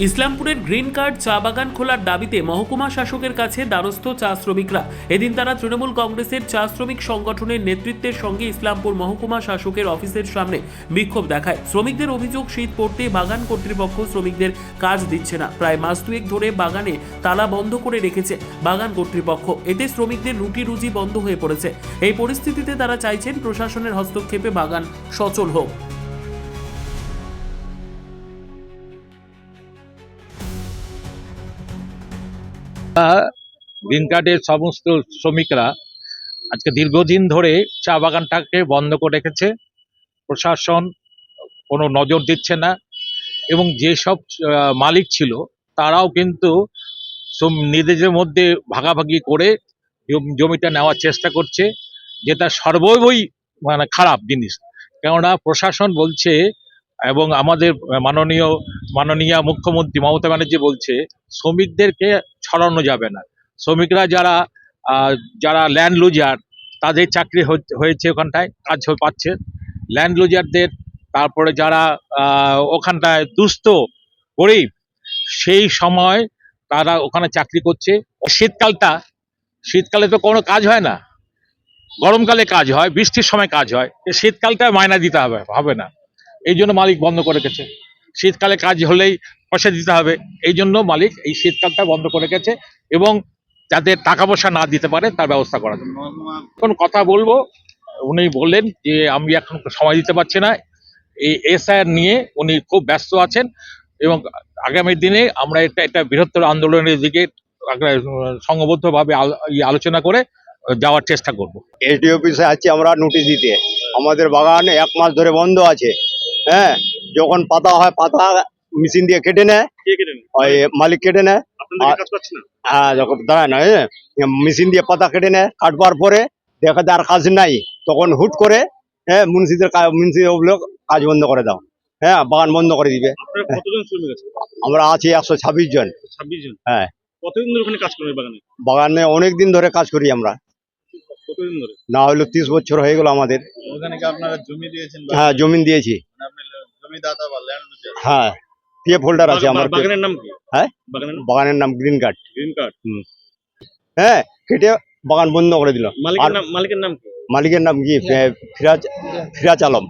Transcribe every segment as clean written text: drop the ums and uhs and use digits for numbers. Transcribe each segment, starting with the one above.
ইসলামপুরের green card চা বাগান খোলার দাবিতে মহকুমা শাসকের কাছে দ্বারস্থ চা শ্রমিকরা। এদিন তারা তৃণমূল কংগ্রেসের চা শ্রমিক সংগঠনের নেতৃত্বের সঙ্গে ইসলামপুর মহকুমা শাসকের অফিসের সামনে বিক্ষোভ দেখায়। শ্রমিকদের অভিযোগ, শীত পড়তে বাগান কর্তৃপক্ষ শ্রমিকদের কাজ দিচ্ছে না। প্রায় মাস দুয়েক ধরে বাগানে তালা বন্ধ করে রেখেছে বাগান কর্তৃপক্ষ। এতে শ্রমিকদের রুটি রুজি বন্ধ হয়ে পড়েছে। এই পরিস্থিতিতে তারা চাইছেন প্রশাসনের হস্তক্ষেপে বাগান সচল হোক। গ্রিন কার্ডের সমস্ত শ্রমিকরা আজকে দীর্ঘদিন ধরে চা বাগানটাকে বন্ধ করে রেখেছে। প্রশাসন কোনো নজর দিচ্ছে না এবং যেসব মালিক ছিল তারাও কিন্তু নিজেদের মধ্যে ভাগাভাগি করে জমিটা নেওয়ার চেষ্টা করছে, যেটা সর্বই খারাপ জিনিস। কেননা প্রশাসন বলছে এবং আমাদের মাননীয় মুখ্যমন্ত্রী মমতা ব্যানার্জি বলছে শ্রমিকদেরকে ছড়ানো যাবে না। শ্রমিকরা যারা ল্যান্ড লুজার, তাদের চাকরি হয়েছে, ওখানটায় কাজ পাচ্ছে। ল্যান্ড লুজারদের, তারপরে যারা ওখানটায় দুস্থ গরিব, সেই সময় তারা ওখানে চাকরি করছে। শীতকালে তো কোনো কাজ হয় না, গরমকালে কাজ হয়, বৃষ্টির সময় কাজ হয়। শীতকালটা মায়না দিতে হবে না, এই জন্য মালিক বন্ধ করে রেখেছে। শীতকালে কাজ হলেই পয়সা দিতে হবে, এই জন্য মালিক এই শীতকালটা বন্ধ করে রেখেছে এবং যাতে টাকা পয়সা না দিতে পারে তার ব্যবস্থা করার জন্য। এখন কথা বলবো, উনি বললেন যে আমি এখন সময় দিতে পারছি না, এই এসআইআর নিয়ে উনি খুব ব্যস্ত আছেন এবং আগামী দিনে আমরা একটা বৃহত্তর আন্দোলনের দিকে সংঘবদ্ধভাবে আলোচনা করে যাওয়ার চেষ্টা করব। এসডি অফিসে আছি আমরা নোটিশ দিতে। আমাদের বাগান 1 মাস ধরে বন্ধ আছে। হ্যাঁ, যখন পাতা হয় পাতা মেশিন দিয়ে কেটে নেয়, ওই মালিক কেটে নেয়। হ্যাঁ, যখন দাঁড়ায় না, মেশিন দিয়ে পাতা কেটে নেয়। কাটবার পরে দেখা যায় আর কাজ নাই, তখন হুট করে মুন্সি কাজ বন্ধ করে দাও। হ্যাঁ, বাগান বন্ধ করে দিবে। আমরা আছি 126 জন। হ্যাঁ, কতদিন ধরে ওখানে কাজ করেন বাগানে? বাগানে অনেক দিন ধরে কাজ করি আমরা, কতদিন ধরে? না হলো 30 বছর হয়ে গেল আমাদের। ওখানে কি আপনারা জমি দিয়েছেন? হ্যাঁ, জমিন দিয়েছি। মানে আপনি জমিদাতা বা ল্যান্ড লুজার? হ্যাঁ, পিএফ হোল্ডার আছে আমার। বাগানের নাম কি? হ্যাঁ, বাগানের নাম গ্রিন কার্ড। Green card. হ্যাঁ, কেটে বাগান বন্ধ করে দিল। মালিকের নাম কি? মালিকের নাম কি? ফিরাজ আলম।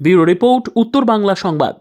ব্যুরো রিপোর্ট, উত্তর বাংলা সংবাদ।